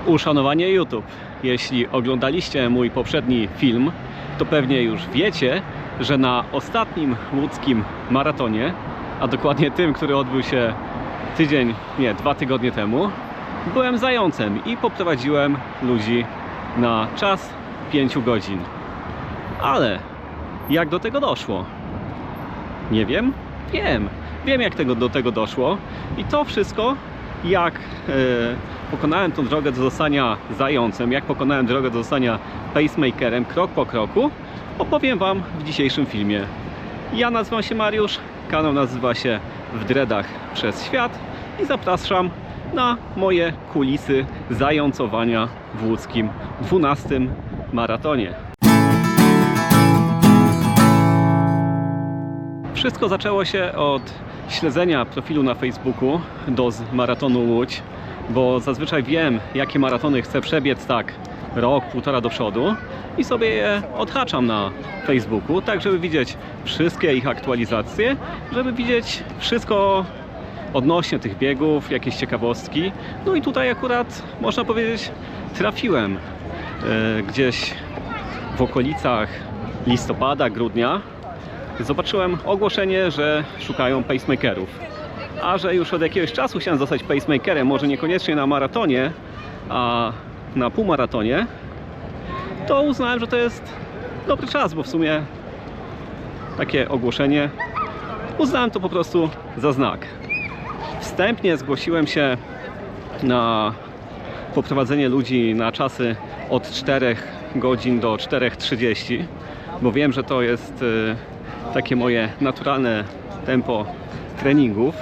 Uszanowanie YouTube. Jeśli oglądaliście mój poprzedni film, to pewnie już wiecie, że na ostatnim łódzkim maratonie, a dokładnie tym, który odbył się dwa tygodnie temu, byłem zającem i poprowadziłem ludzi na czas 5 godzin. Ale jak do tego doszło? Nie wiem? Wiem jak do tego doszło i to wszystko, jak pokonałem tą drogę do zostania zającem, jak pokonałem drogę do zostania pacemakerem krok po kroku, opowiem Wam w dzisiejszym filmie. Ja nazywam się Mariusz, kanał nazywa się W Dreadach przez Świat i zapraszam na moje kulisy zającowania w łódzkim 12. maratonie. Wszystko zaczęło się od śledzenia profilu na Facebooku DOZ Maratonu Łódź, bo zazwyczaj wiem, jakie maratony chcę przebiec tak rok, półtora do przodu i sobie je odhaczam na Facebooku, tak żeby widzieć wszystkie ich aktualizacje, żeby widzieć wszystko odnośnie tych biegów, jakieś ciekawostki. No i tutaj akurat, można powiedzieć, trafiłem gdzieś w okolicach listopada, grudnia. Zobaczyłem ogłoszenie, że szukają pacemakerów. A że już od jakiegoś czasu chciałem zostać pacemakerem, może niekoniecznie na maratonie, a na półmaratonie, to uznałem, że to jest dobry czas, bo w sumie takie ogłoszenie uznałem to po prostu za znak. Wstępnie zgłosiłem się na poprowadzenie ludzi na czasy od 4 godzin do 4:30, bo wiem, że to jest takie moje naturalne tempo treningów.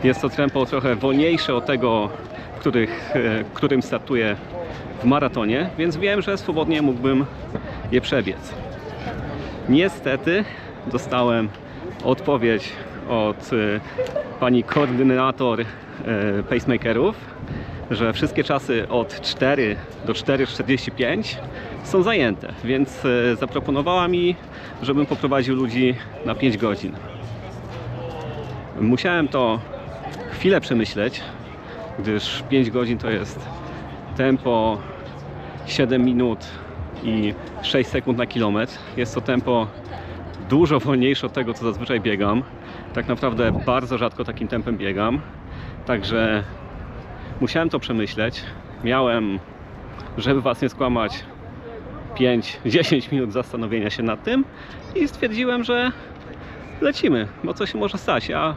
Jest to tempo trochę wolniejsze od tego, którym startuję w maratonie, więc wiem, że swobodnie mógłbym je przebiec. Niestety dostałem odpowiedź od pani koordynator pacemakerów, że wszystkie czasy od 4 do 4:45 są zajęte, więc zaproponowała mi, żebym poprowadził ludzi na 5 godzin. Musiałem to chwilę przemyśleć, gdyż 5 godzin to jest tempo 7 minut i 6 sekund na kilometr. Jest to tempo dużo wolniejsze od tego, co zazwyczaj biegam. Tak naprawdę bardzo rzadko takim tempem biegam. Także musiałem to przemyśleć. Miałem, żeby Was nie skłamać, 5-10 minut zastanowienia się nad tym i stwierdziłem, że lecimy, bo co się może stać. Ja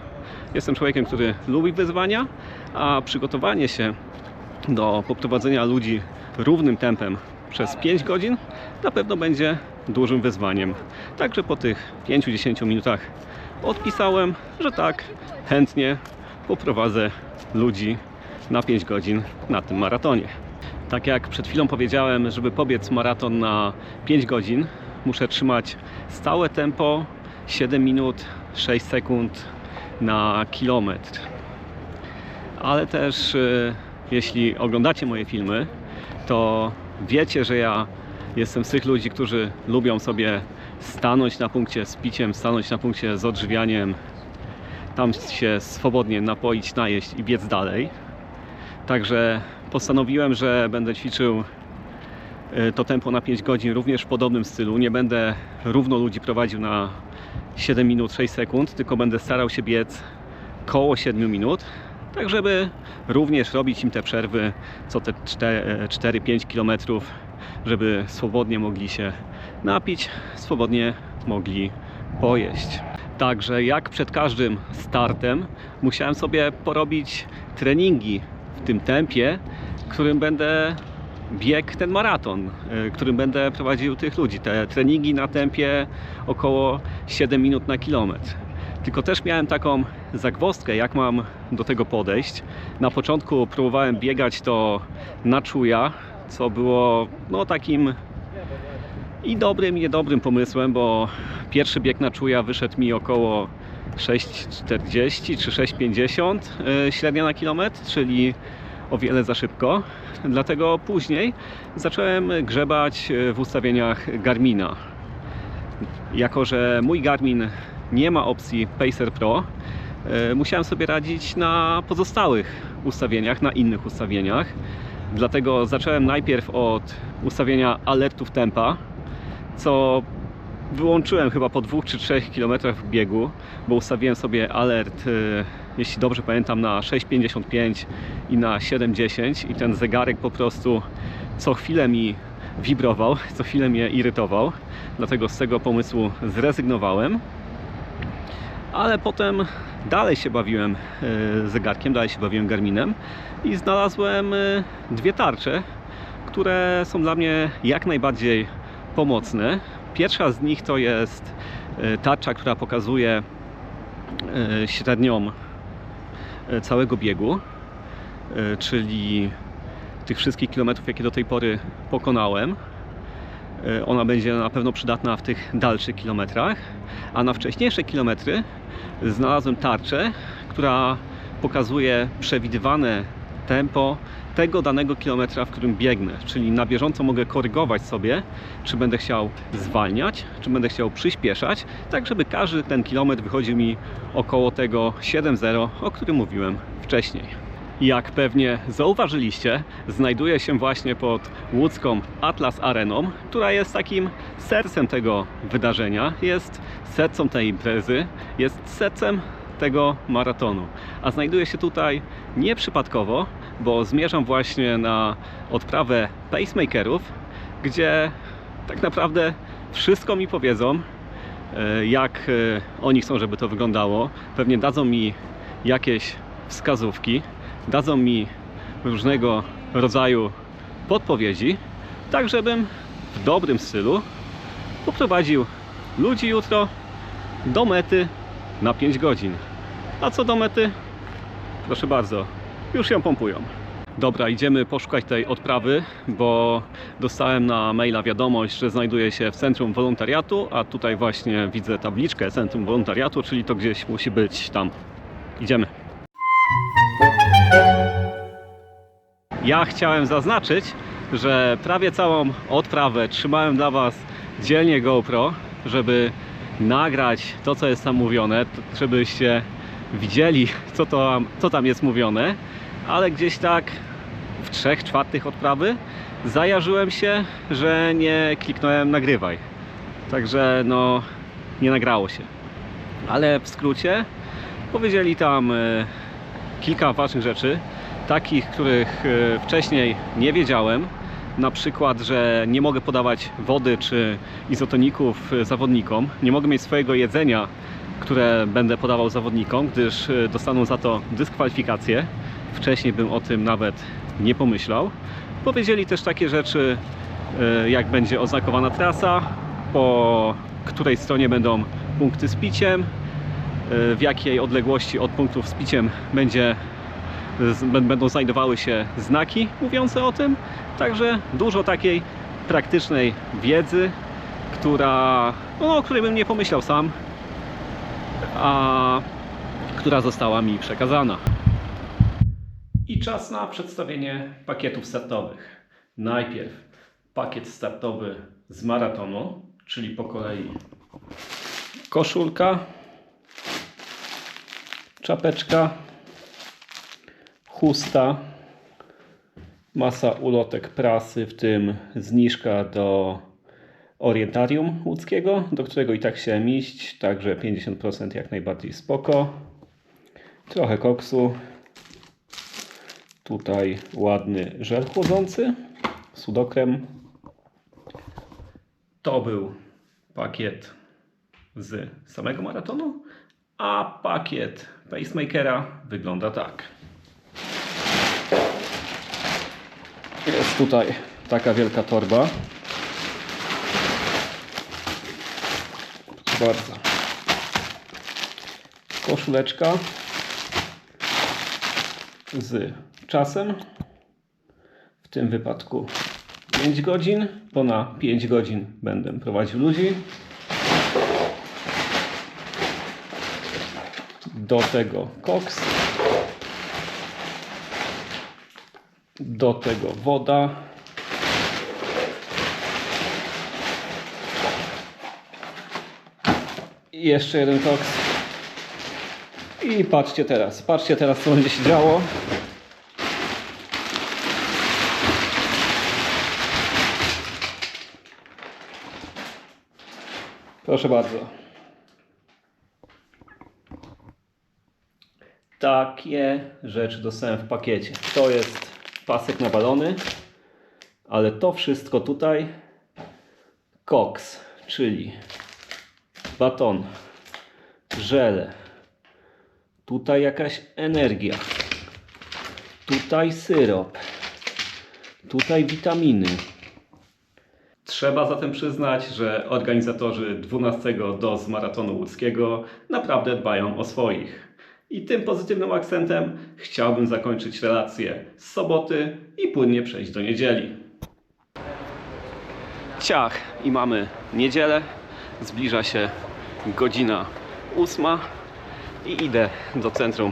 jestem człowiekiem, który lubi wyzwania, a przygotowanie się do poprowadzenia ludzi równym tempem przez 5 godzin na pewno będzie dużym wyzwaniem. Także po tych 5-10 minutach odpisałem, że tak, chętnie poprowadzę ludzi na 5 godzin na tym maratonie. Tak jak przed chwilą powiedziałem, żeby pobiec maraton na 5 godzin, muszę trzymać stałe tempo 7 minut 6 sekund na kilometr. Ale też jeśli oglądacie moje filmy, to wiecie, że ja jestem z tych ludzi, którzy lubią sobie stanąć na punkcie z piciem, stanąć na punkcie z odżywianiem, tam się swobodnie napoić, najeść i biec dalej. Także postanowiłem, że będę ćwiczył to tempo na 5 godzin również w podobnym stylu. Nie będę równo ludzi prowadził na 7 minut 6 sekund, tylko będę starał się biec koło 7 minut, tak żeby również robić im te przerwy co te 4-5 km, żeby swobodnie mogli się napić, swobodnie mogli pojeść. Także jak przed każdym startem musiałem sobie porobić treningi w tym tempie, którym będę biegł ten maraton, którym będę prowadził tych ludzi. Te treningi na tempie około 7 minut na kilometr. Tylko też miałem taką zagwozdkę, jak mam do tego podejść. Na początku próbowałem biegać to na czuja, co było takim i dobrym, i niedobrym pomysłem, bo pierwszy bieg na czuja wyszedł mi około 6,40 czy 6,50 średnia na kilometr, czyli o wiele za szybko. Dlatego później zacząłem grzebać w ustawieniach Garmina. Jako że mój Garmin nie ma opcji Pacer Pro, musiałem sobie radzić na pozostałych ustawieniach, na innych ustawieniach. Dlatego zacząłem najpierw od ustawienia alertów tempa, co wyłączyłem chyba po 2 czy 3 km biegu, bo ustawiłem sobie alert, jeśli dobrze pamiętam, na 6,55 i na 7,10 i ten zegarek po prostu co chwilę mi wibrował, co chwilę mnie irytował, dlatego z tego pomysłu zrezygnowałem. Ale potem dalej się bawiłem zegarkiem, dalej się bawiłem Garminem i znalazłem dwie tarcze, które są dla mnie jak najbardziej pomocne. Pierwsza z nich to jest tarcza, która pokazuje średnią całego biegu, czyli tych wszystkich kilometrów, jakie do tej pory pokonałem. Ona będzie na pewno przydatna w tych dalszych kilometrach, a na wcześniejsze kilometry znalazłem tarczę, która pokazuje przewidywane tempo tego danego kilometra, w którym biegnę, czyli na bieżąco mogę korygować sobie, czy będę chciał zwalniać, czy będę chciał przyspieszać, tak żeby każdy ten kilometr wychodził mi około tego 7,0, o którym mówiłem wcześniej. Jak pewnie zauważyliście, znajduję się właśnie pod łódzką Atlas Areną, która jest takim sercem tego wydarzenia, jest sercem tej imprezy, jest sercem tego maratonu. A znajduję się tutaj nieprzypadkowo, bo zmierzam właśnie na odprawę pacemakerów, gdzie tak naprawdę wszystko mi powiedzą, jak oni chcą, żeby to wyglądało. Pewnie dadzą mi jakieś wskazówki, dadzą mi różnego rodzaju podpowiedzi, tak żebym w dobrym stylu poprowadził ludzi jutro do mety na 5 godzin. A co do mety? Proszę bardzo, już ją pompują. Dobra, idziemy poszukać tej odprawy, bo dostałem na maila wiadomość, że znajduje się w Centrum Wolontariatu, a tutaj właśnie widzę tabliczkę Centrum Wolontariatu, czyli to gdzieś musi być tam. Idziemy. Ja chciałem zaznaczyć, że prawie całą odprawę trzymałem dla Was dzielnie GoPro, żeby nagrać to, co jest tam mówione, żebyście widzieli, co tam jest mówione, ale gdzieś tak w 3/4 odprawy zajarzyłem się, że nie kliknąłem nagrywaj. Także no, nie nagrało się. Ale w skrócie powiedzieli tam kilka ważnych rzeczy, takich, których wcześniej nie wiedziałem. Na przykład, że nie mogę podawać wody czy izotoników zawodnikom. Nie mogę mieć swojego jedzenia, które będę podawał zawodnikom, gdyż dostaną za to dyskwalifikację. Wcześniej bym o tym nawet nie pomyślał. Powiedzieli też takie rzeczy, jak będzie oznakowana trasa, po której stronie będą punkty z piciem, w jakiej odległości od punktów z piciem będą znajdowały się znaki mówiące o tym. Także dużo takiej praktycznej wiedzy, o której bym nie pomyślał sam, a która została mi przekazana. I czas na przedstawienie pakietów startowych. Najpierw pakiet startowy z maratonu, czyli po kolei koszulka, czapeczka, chusta, masa ulotek prasy, w tym zniżka do Orientarium łódzkiego, do którego i tak chciałem iść, także 50% jak najbardziej spoko. Trochę koksu. Tutaj ładny żel chłodzący, sudokrem. To był pakiet z samego maratonu, a pakiet pacemakera wygląda tak. Jest tutaj taka wielka torba. Proszę bardzo. Koszuleczka z czasem. W tym wypadku 5 godzin, bo na 5 godzin będę prowadził ludzi. Do tego koks. Do tego woda. I jeszcze jeden koks. I patrzcie teraz, co będzie się działo. Proszę bardzo. Takie rzeczy dostałem w pakiecie. To jest pasek na balony, ale to wszystko tutaj koks, czyli baton, żele, tutaj jakaś energia, tutaj syrop, tutaj witaminy. Trzeba zatem przyznać, że organizatorzy 12 DOS Maratonu Łódzkiego naprawdę dbają o swoich. I tym pozytywnym akcentem chciałbym zakończyć relację z soboty i płynnie przejść do niedzieli. Ciach, i mamy niedzielę, zbliża się godzina 8 i idę do centrum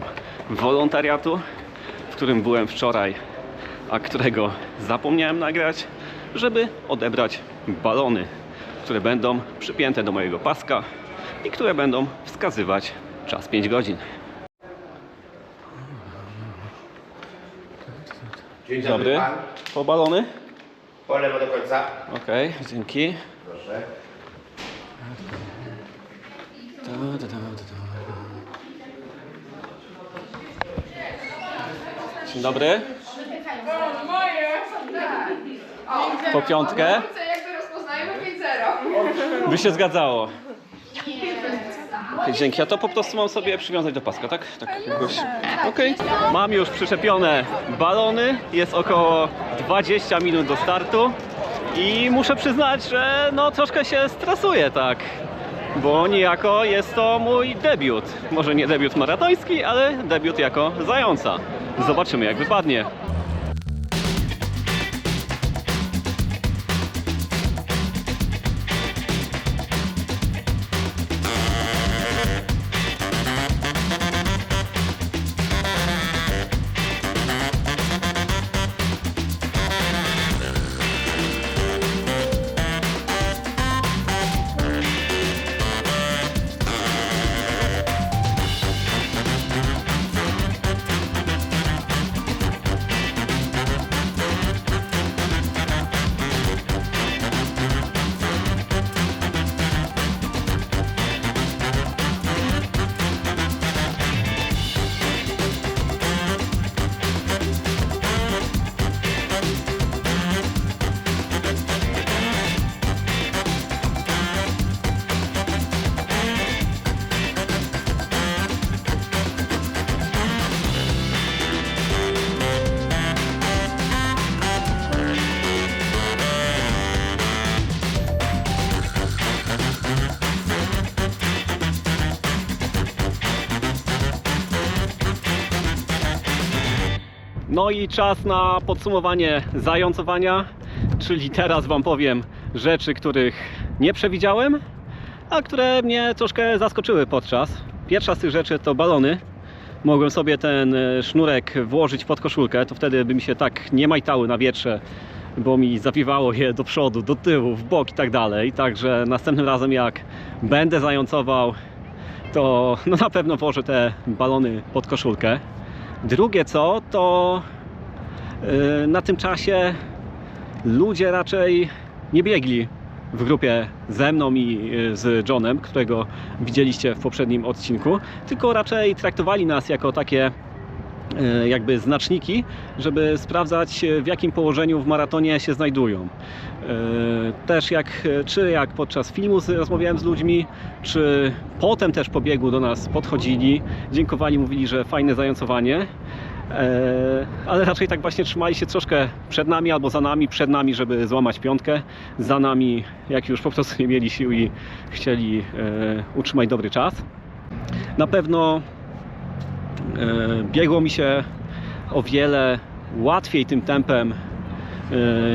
wolontariatu, w którym byłem wczoraj, a którego zapomniałem nagrać, żeby odebrać balony, które będą przypięte do mojego paska i które będą wskazywać czas 5 godzin. Dzień Dobry. pan. Po balony? Po lewo do końca. Okej, dzięki. Proszę. Dzień dobry. Po piątkę. Jak to rozpoznajemy 5-0. By się zgadzało. Okej, dzięki. Ja to po prostu mam sobie przywiązać do paska, tak? Tak jakoś. Okej. Mam już przyczepione balony. Jest około 20 minut do startu. I muszę przyznać, że no troszkę się stresuję, tak. Bo niejako jest to mój debiut. Może nie debiut maratoński, ale debiut jako zająca. Zobaczymy, jak wypadnie. No i czas na podsumowanie zającowania, czyli teraz Wam powiem rzeczy, których nie przewidziałem, a które mnie troszkę zaskoczyły podczas. Pierwsza z tych rzeczy to balony. Mogłem sobie ten sznurek włożyć pod koszulkę, to wtedy by mi się tak nie majtały na wietrze, bo mi zawiewało je do przodu, do tyłu, w bok i tak dalej. Także następnym razem jak będę zającował, to no na pewno włożę te balony pod koszulkę. Drugie co, to na tym czasie ludzie raczej nie biegli w grupie ze mną i z Johnem, którego widzieliście w poprzednim odcinku, tylko raczej traktowali nas jako takie jakby znaczniki, żeby sprawdzać, w jakim położeniu w maratonie się znajdują. Też jak podczas filmu rozmawiałem z ludźmi, czy potem też po biegu do nas podchodzili, dziękowali, mówili, że fajne zającowanie, ale raczej tak właśnie trzymali się troszkę przed nami albo za nami, przed nami, żeby złamać piątkę, za nami, jak już po prostu nie mieli sił i chcieli utrzymać dobry czas. Na pewno biegło mi się o wiele łatwiej tym tempem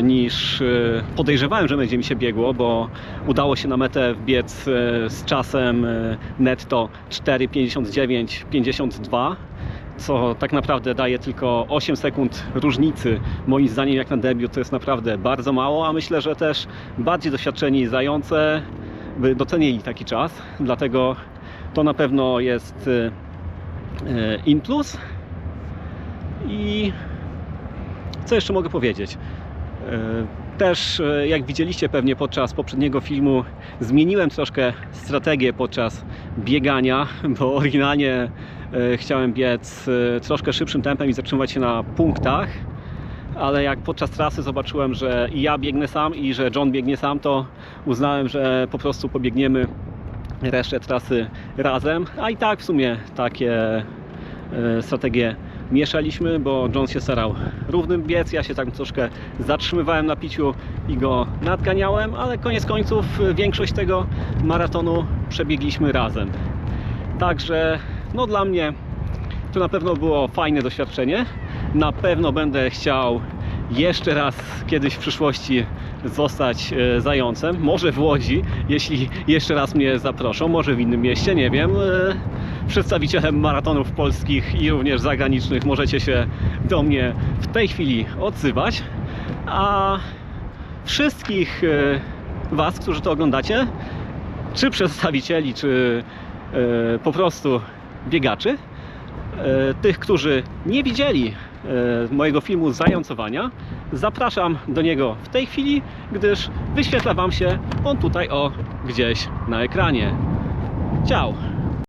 niż podejrzewałem, że będzie mi się biegło, bo udało się na metę wbiec z czasem netto 4:59:52, co tak naprawdę daje tylko 8 sekund różnicy. Moim zdaniem jak na debiut to jest naprawdę bardzo mało, a myślę, że też bardziej doświadczeni zające by docenili taki czas, dlatego to na pewno jest in plus. I co jeszcze mogę powiedzieć? Też, jak widzieliście pewnie podczas poprzedniego filmu, zmieniłem troszkę strategię podczas biegania, bo oryginalnie chciałem biec troszkę szybszym tempem i zatrzymywać się na punktach, ale jak podczas trasy zobaczyłem, że i ja biegnę sam i że John biegnie sam, to uznałem, że po prostu pobiegniemy resztę trasy razem, a i tak w sumie takie strategie mieszaliśmy, bo John się starał równym biec, ja się tak troszkę zatrzymywałem na piciu i go nadganiałem, ale koniec końców większość tego maratonu przebiegliśmy razem. Także no dla mnie to na pewno było fajne doświadczenie. Na pewno będę chciał jeszcze raz kiedyś w przyszłości zostać zającem. Może w Łodzi, jeśli jeszcze raz mnie zaproszą, może w innym mieście, nie wiem. Przedstawicielem maratonów polskich i również zagranicznych możecie się do mnie w tej chwili odzywać. A wszystkich Was, którzy to oglądacie, czy przedstawicieli, czy po prostu biegaczy, tych, którzy nie widzieli mojego filmu zającowania, zapraszam do niego w tej chwili, gdyż wyświetla Wam się on tutaj gdzieś na ekranie. Ciao!